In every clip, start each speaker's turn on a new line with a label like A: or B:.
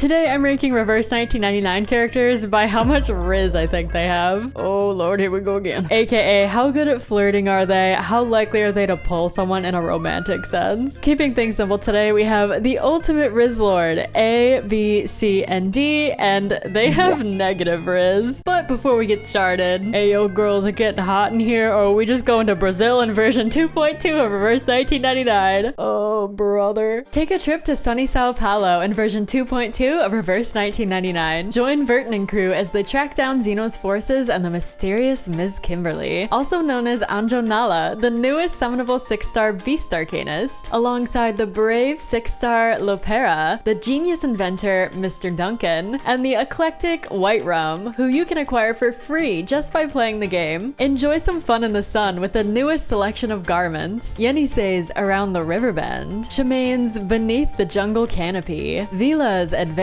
A: Today I'm ranking reverse 1999 characters by how much Rizz I think they have. Oh lord, here we go again. AKA, how good at flirting are they? How likely are they to pull someone in a romantic sense? Keeping things simple today, we have the ultimate Rizz Lord, A, B, C, and D, and they have negative Rizz. But before we get started, ayo girls, it getting hot in here, or are we just going to Brazil in version 2.2 of reverse 1999? Oh brother. Take a trip to sunny Sao Paulo in version 2.2 of reverse 1999. Join Vertin and crew as they track down Xeno's forces and the mysterious Ms. Kimberly, also known as Anjo Nala, the newest summonable 6-star Beast Arcanist, alongside the brave 6-star Lopera, the genius inventor Mr. Duncan, and the eclectic White Rum, who you can acquire for free just by playing the game. Enjoy some fun in the sun with the newest selection of garments: Yenisei's Around the Riverbend, Shemaine's Beneath the Jungle Canopy, Vila's Advanced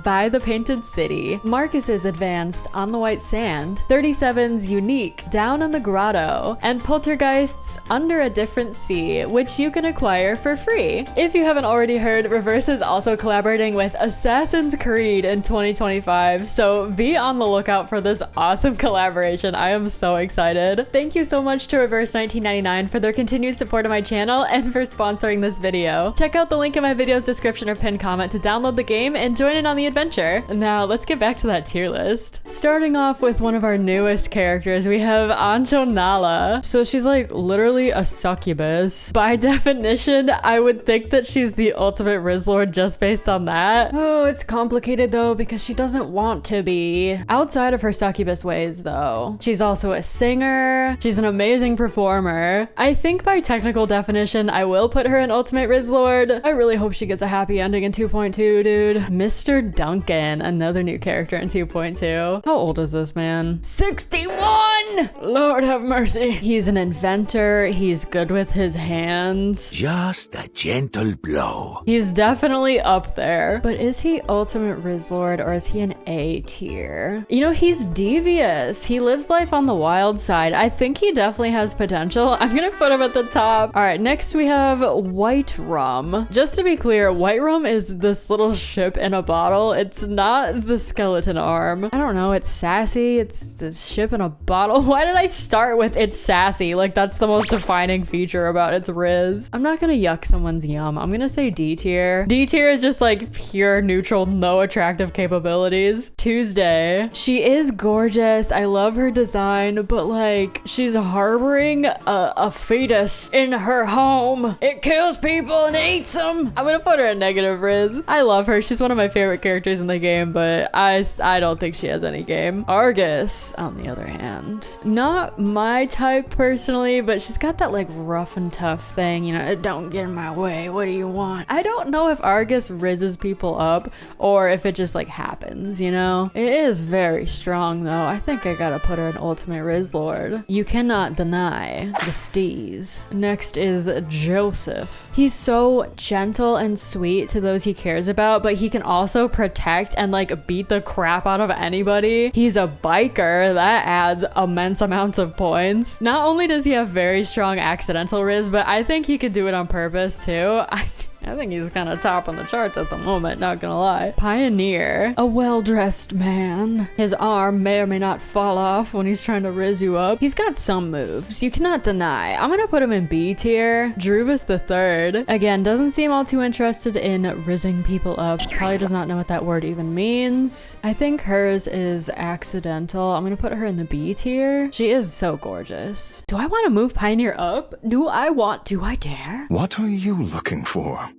A: By the Painted City, Marcus's Advanced On the White Sand, 37's Unique Down in the Grotto, and Poltergeist's Under a Different Sea, which you can acquire for free. If you haven't already heard, Reverse is also collaborating with Assassin's Creed in 2025, so be on the lookout for this awesome collaboration. I am so excited. Thank you so much to Reverse 1999 for their continued support of my channel and for sponsoring this video. Check out the link in my video's description or pinned comment to download the game and join in on the adventure. Now let's get back to that tier list. Starting off with one of our newest characters, we have Anjo Nala. So she's like literally a succubus. By definition, I would think that she's the ultimate Rizz Lord just based on that. Oh, it's complicated though because she doesn't want to be. Outside of her succubus ways though, she's also a singer. She's an amazing performer. I think by technical definition, I will put her in ultimate Rizz Lord. I really hope she gets a happy ending in 2.2, dude. Mr. Duncan, another new character in 2.2. How old is this man? 61! Lord have mercy. He's an inventor. He's good with his hands.
B: Just a gentle blow.
A: He's definitely up there. But is he ultimate Rizz Lord or is he an A tier? You know, he's devious. He lives life on the wild side. I think he definitely has potential. I'm gonna put him at the top. All right, next we have White Rum. Just to be clear, White Rum is this little ship in a bottle. It's not the skeleton arm. I don't know, it's sassy. It's this ship in a bottle. Why did I start with it's sassy? Like that's the most defining feature about its Rizz. I'm not gonna yuck someone's yum. I'm gonna say D tier. D tier is just like pure neutral, no attractive capabilities. Tuesday. She is gorgeous. I love her design, but like she's harboring a fetus in her home. It kills people and eats them. I'm gonna put her in negative Rizz. I love her. She's one of my favorite characters in the game, but I don't think she has any game. Argus, on the other hand, not my type personally, but she's got that like rough and tough thing, you know, don't get in my way, what do you want? I don't know if Argus rizzes people up or if it just like happens, you know? It is very strong though. I think I gotta put her in ultimate Rizz Lord. You cannot deny the steez. Next is Joseph. He's so gentle and sweet to those he cares about, but he can also protect and like beat the crap out of anybody. He's a biker. That adds immense amounts of points. Not only does he have very strong accidental Rizz, but I think he could do it on purpose too. I think he's kind of top on the charts at the moment, not gonna lie. Pioneer, a well-dressed man. His arm may or may not fall off when he's trying to Rizz you up. He's got some moves, you cannot deny. I'm gonna put him in B tier. Drubus the Third. Again, doesn't seem all too interested in rizzing people up. Probably does not know what that word even means. I think hers is accidental. I'm gonna put her in the B tier. She is so gorgeous. Do I want to move Pioneer up? Do I dare?
C: What are you looking for?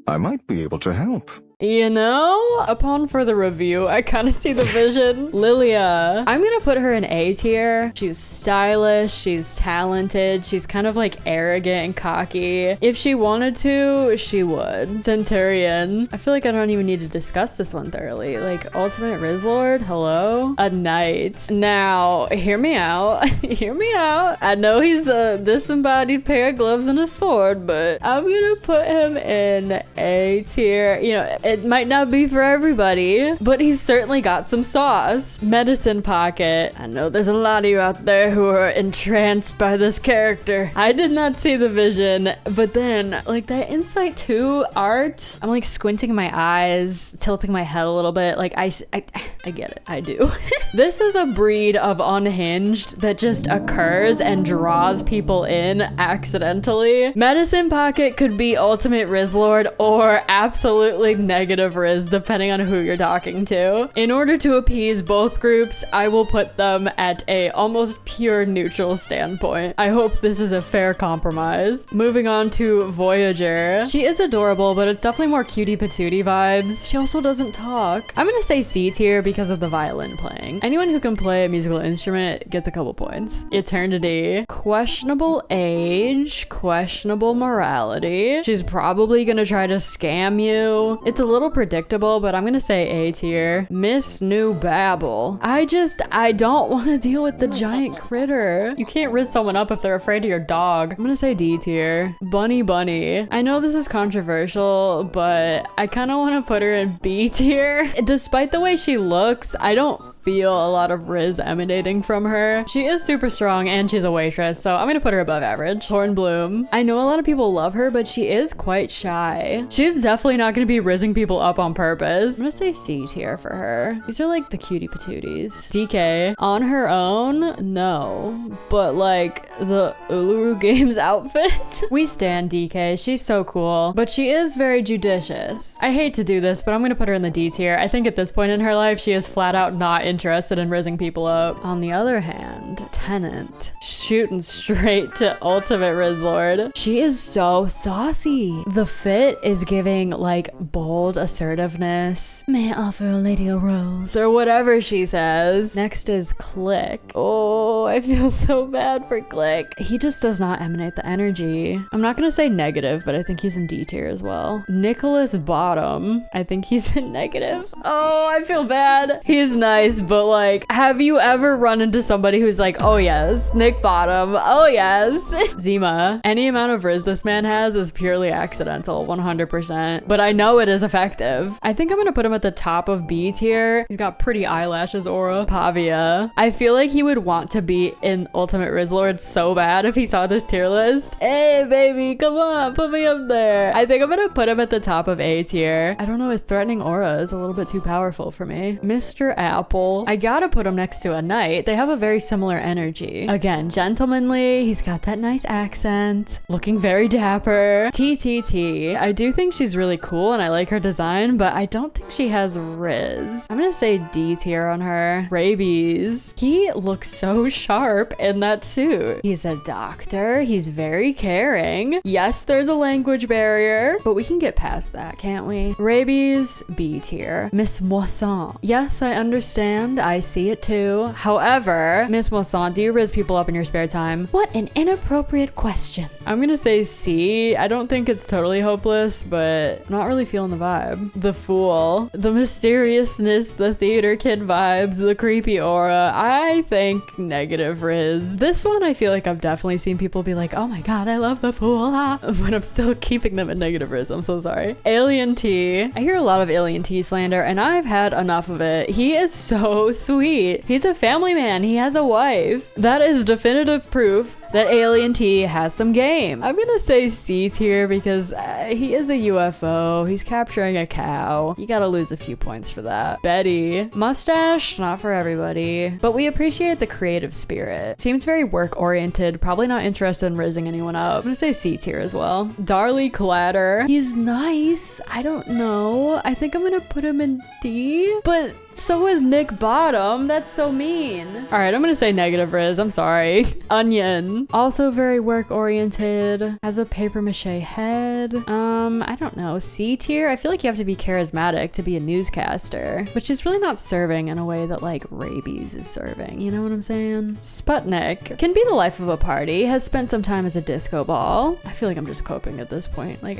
C: I might be able to help.
A: You know, upon further review, I kind of see the vision. Lilia. I'm gonna put her in A tier. She's stylish, she's talented, she's kind of like arrogant and cocky. If she wanted to, she would. Centurion. I feel like I don't even need to discuss this one thoroughly. Like, ultimate Rizz Lord, hello? A knight. Now, hear me out. Hear me out. I know he's a disembodied pair of gloves and a sword, but I'm gonna put him in A tier. You know, It might not be for everybody, but he's certainly got some sauce. Medicine Pocket. I know there's a lot of you out there who are entranced by this character. I did not see the vision, but then like that Insight 2 art, I'm like squinting my eyes, tilting my head a little bit. Like I get it. I do. This is a breed of unhinged that just occurs and draws people in accidentally. Medicine Pocket could be ultimate Rizz Lord or absolutely negative Rizz, depending on who you're talking to. In order to appease both groups, I will put them at a almost pure neutral standpoint. I hope this is a fair compromise. Moving on to Voyager. She is adorable, but it's definitely more cutie patootie vibes. She also doesn't talk. I'm gonna say C tier because of the violin playing. Anyone who can play a musical instrument gets a couple points. Eternity. Questionable age, questionable morality. She's probably gonna try to scam you. It's a little predictable, but I'm gonna say A tier. Miss New Babble. I don't want to deal with the giant critter. You can't Rizz someone up if they're afraid of your dog. I'm gonna say D tier. Bunny Bunny. I know this is controversial, but I kind of want to put her in B tier. Despite the way she looks, I don't feel a lot of Rizz emanating from her. She is super strong and she's a waitress, so I'm gonna put her above average. Hornbloom. I know a lot of people love her, but she is quite shy. She's definitely not gonna be rizzing people up on purpose. I'm gonna say C tier for her. These are like the cutie patooties. DK. On her own? No. But like the Uluru Games outfit? We stan DK. She's so cool, but she is very judicious. I hate to do this, but I'm gonna put her in the D tier. I think at this point in her life, she is flat out not interested in rizzing people up. On the other hand, Tennant, shooting straight to ultimate Rizz Lord. She is so saucy. The fit is giving like bold assertiveness. May I offer a lady a rose? Or whatever she says. Next is Click. Oh, I feel so bad for Click. He just does not emanate the energy. I'm not gonna say negative, but I think he's in D tier as well. Nicholas Bottom. I think he's in negative. Oh, I feel bad. He's nice, but like, have you ever run into somebody who's like, oh yes, Nick Bottom, oh yes. Zima. Any amount of Rizz this man has is purely accidental, 100%. But I know it is effective. I think I'm gonna put him at the top of B tier. He's got pretty eyelashes aura. Pavia. I feel like he would want to be in Ultimate Rizz Lord so bad if he saw this tier list. Hey baby, come on, put me up there. I think I'm gonna put him at the top of A tier. I don't know, his threatening aura is a little bit too powerful for me. Mr. Apple. I gotta put him next to a knight. They have a very similar energy. Again, gentlemanly. He's got that nice accent. Looking very dapper. TTT. I do think she's really cool and I like her design, but I don't think she has Rizz. I'm gonna say D tier on her. Rabies. He looks so sharp in that suit. He's a doctor. He's very caring. Yes, there's a language barrier, but we can get past that, can't we? Rabies, B tier. Miss Moisson. Yes, I understand. I see it too. However, Miss Moisson, do you Rizz people up in your spare time? What an inappropriate question. I'm gonna say C. I don't think it's totally hopeless, but I'm not really feeling the vibe. The Fool. The mysteriousness, the theater kid vibes, the creepy aura. I think negative Rizz. This one I feel like I've definitely seen people be like, oh my god, I love the Fool, but I'm still keeping them at negative Rizz. I'm so sorry. Alien T. I hear a lot of Alien T slander and I've had enough of it. He is so sweet. He's a family man. He has a wife. That is definitive proof that Alien T has some game. I'm gonna say C tier because he is a UFO. He's capturing a cow. You gotta lose a few points for that. Betty. Mustache, not for everybody, but we appreciate the creative spirit. Seems very work-oriented, probably not interested in rizzing anyone up. I'm gonna say C tier as well. Darley Clatter. He's nice. I don't know. I think I'm gonna put him in D, but so is Nick Bottom. That's so mean. All right, I'm gonna say negative Rizz. I'm sorry. Onion. Also very work-oriented. Has a paper mache head. I don't know. C tier? I feel like you have to be charismatic to be a newscaster, but she's really not serving in a way that like Rabies is serving. You know what I'm saying? Sputnik. Can be the life of a party. Has spent some time as a disco ball. I feel like I'm just coping at this point. Like,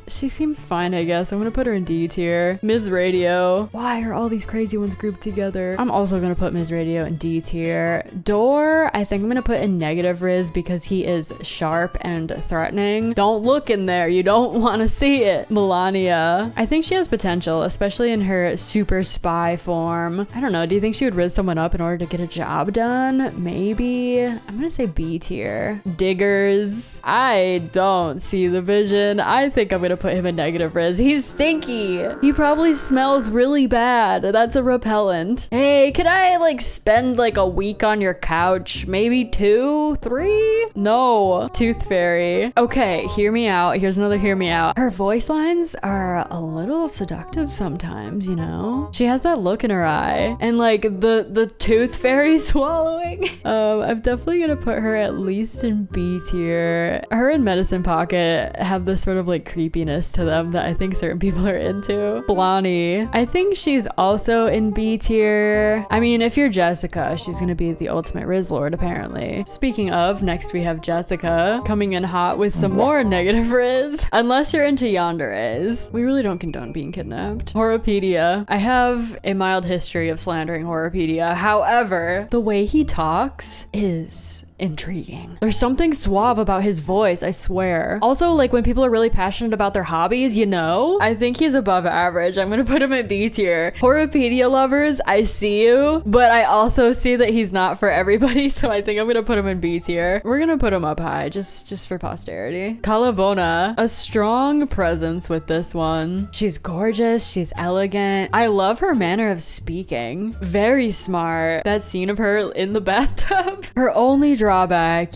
A: she seems fine, I guess. I'm gonna put her in D tier. Ms. Radio. Why are all these crazy ones grouped together? I'm also gonna put Ms. Radio in D tier. Door, I think I'm gonna put in negative Rizz because he is sharp and threatening. Don't look in there. You don't want to see it. Melania. I think she has potential, especially in her super spy form. I don't know. Do you think she would Rizz someone up in order to get a job done? Maybe. I'm gonna say B tier. Diggers. I don't see the vision. I think I'm gonna put him in negative Rizz. He's stinky. He probably smells really bad. That's a repellent. Hey, can I like spend like a week on your couch? Maybe 2, 3? No. Tooth fairy. Okay, hear me out. Here's another hear me out. Her voice lines are a little seductive sometimes, you know? She has that look in her eye. And like the tooth fairy swallowing. I'm definitely gonna put her at least in B tier. Her and Medicine Pocket have this sort of like creepiness to them that I think certain people are into. Blondie. I think she's also in B tier. I mean, if you're Jessica, she's gonna be the ultimate Rizz Lord, apparently. Speaking of, next we have Jessica coming in hot with some more negative Rizz. Unless you're into yanderes. We really don't condone being kidnapped. Horopedia. I have a mild history of slandering Horopedia. However, the way he talks is intriguing. There's something suave about his voice, I swear. Also, like when people are really passionate about their hobbies, you know? I think he's above average. I'm gonna put him at B tier. Horopedia lovers, I see you, but I also see that he's not for everybody, so I think I'm gonna put him in B tier. We're gonna put him up high, just for posterity. Calabona, a strong presence with this one. She's gorgeous, she's elegant. I love her manner of speaking. Very smart. That scene of her in the bathtub. Her only drawback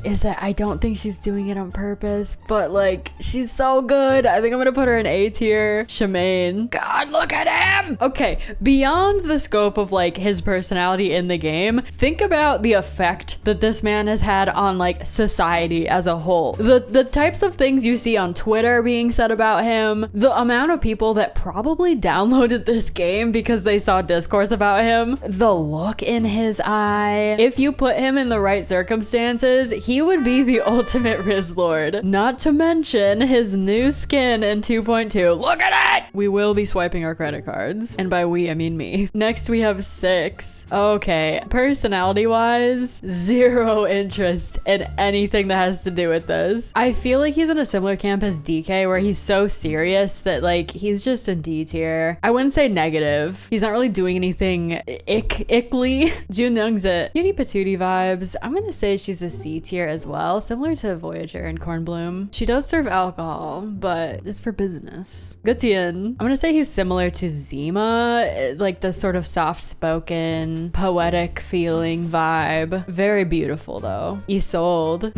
A: is that I don't think she's doing it on purpose, but like she's so good. I think I'm gonna put her in A tier. Shemaine. God, look at him. Okay, beyond the scope of like his personality in the game, think about the effect that this man has had on like society as a whole. The types of things you see on Twitter being said about him, the amount of people that probably downloaded this game because they saw discourse about him, the look in his eye. If you put him in the right circumstances, he would be the ultimate Rizz Lord. Not to mention his new skin in 2.2. Look at it! We will be swiping our credit cards. And by we, I mean me. Next, we have 6. Okay, personality-wise, 0 interest in anything that has to do with this. I feel like he's in a similar camp as DK, where he's so serious that like he's just in D tier. I wouldn't say negative. He's not really doing anything ickly. Junyoung's it. Cutie patootie vibes. I'm gonna say she's a C tier as well, similar to Voyager and Kornbloom. She does serve alcohol, but it's for business. Gutian. I'm gonna say he's similar to Zima, like the sort of soft-spoken, poetic feeling vibe. Very beautiful though. Isolde.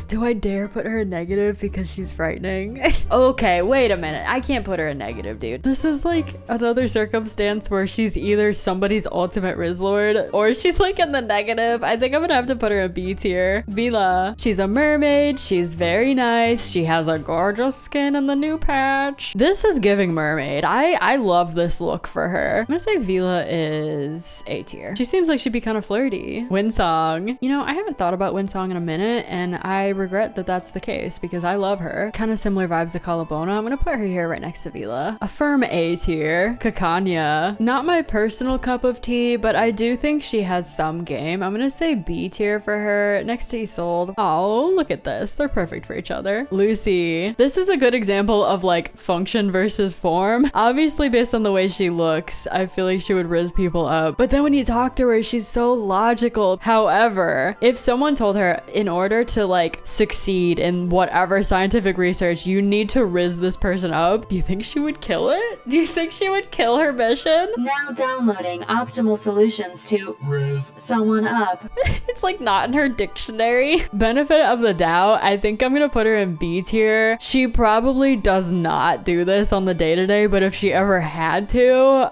A: Do I dare put her in negative because she's frightening? Okay, wait a minute. I can't put her in negative, dude. This is like another circumstance where she's either somebody's ultimate Rizz Lord or she's like in the negative. I think I'm gonna have to put her in B tier. Vila. She's a mermaid. She's very nice. She has a gorgeous skin in the new patch. This is giving mermaid. I love this look for her. I'm gonna say Vila is A tier. She seems like she'd be kind of flirty. Winsong. You know, I haven't thought about Winsong in a minute and I regret that that's the case because I love her. Kind of similar vibes to Calabona. I'm gonna put her here right next to Vila. A firm A tier. Kakanya. Not my personal cup of tea, but I do think she has some game. I'm gonna say B tier for her next to Isolde. Oh, look at this. They're perfect for each other. Lucy. This is a good example of like function versus form. Obviously based on the way she looks, I feel like she would Rizz people up. But then when you talk to her, she's so logical. However, if someone told her in order to like succeed in whatever scientific research, you need to Rizz this person up, do you think she would kill it? Do you think she would kill her mission?
D: Now downloading optimal solutions to Rizz someone up.
A: It's like not in her dictionary. Benefit of the doubt, I think I'm gonna put her in B tier. She probably does not do this on the day-to-day, but if she ever had to,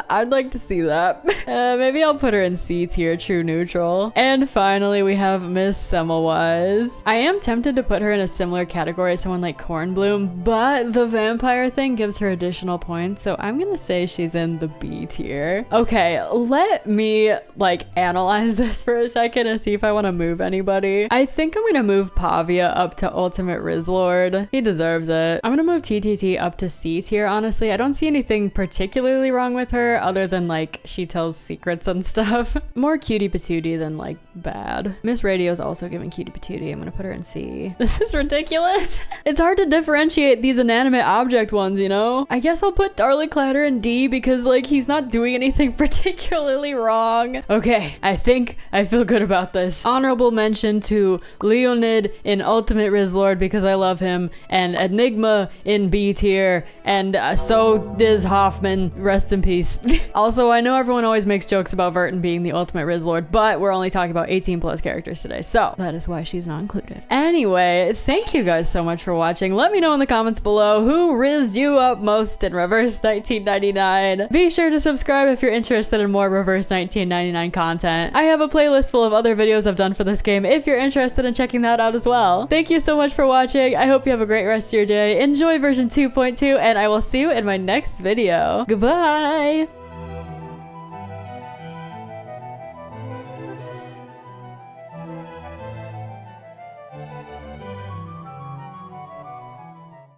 A: I'd like to see that. Maybe I'll put her in C tier, true neutral. And finally, we have Miss Semmelweis. I am tempted to put her in a similar category as someone like Kornbloom, but the vampire thing gives her additional points, so I'm gonna say she's in the B tier. Okay, let me like analyze this for a second and see if I want to move anybody. I think I'm gonna move Pavia up to ultimate Rizz Lord. He deserves it. I'm gonna move TTT up to C tier, honestly. I don't see anything particularly wrong with her other than like she tells secrets and stuff. More cutie patootie than like bad. Miss Radio's also giving cutie patootie. I'm gonna put her in C. This is ridiculous. It's hard to differentiate these inanimate object ones, you know? I guess I'll put Darling Clatter in D because like he's not doing anything particularly wrong. Okay, I think I feel good about this. Honorable mention to Leonid in Ultimate Rizz Lord because I love him, and Enigma in B tier, and so does Hoffman. Rest in peace. Also, I know everyone always makes jokes about Vertin being the Ultimate Rizz Lord, but we're only talking about 18 plus characters today, so that is why she's not included. Anyway, thank you guys so much for watching. Let me know in the comments below who rizzed you up most in Reverse 1999. Be sure to subscribe if you're interested in more Reverse 1999 content. I have a playlist full of other videos I've done for this game if you're interested in checking that out as well. Thank you so much for watching. I hope you have a great rest of your day. Enjoy version 2.2, and I will see you in my next video. Goodbye!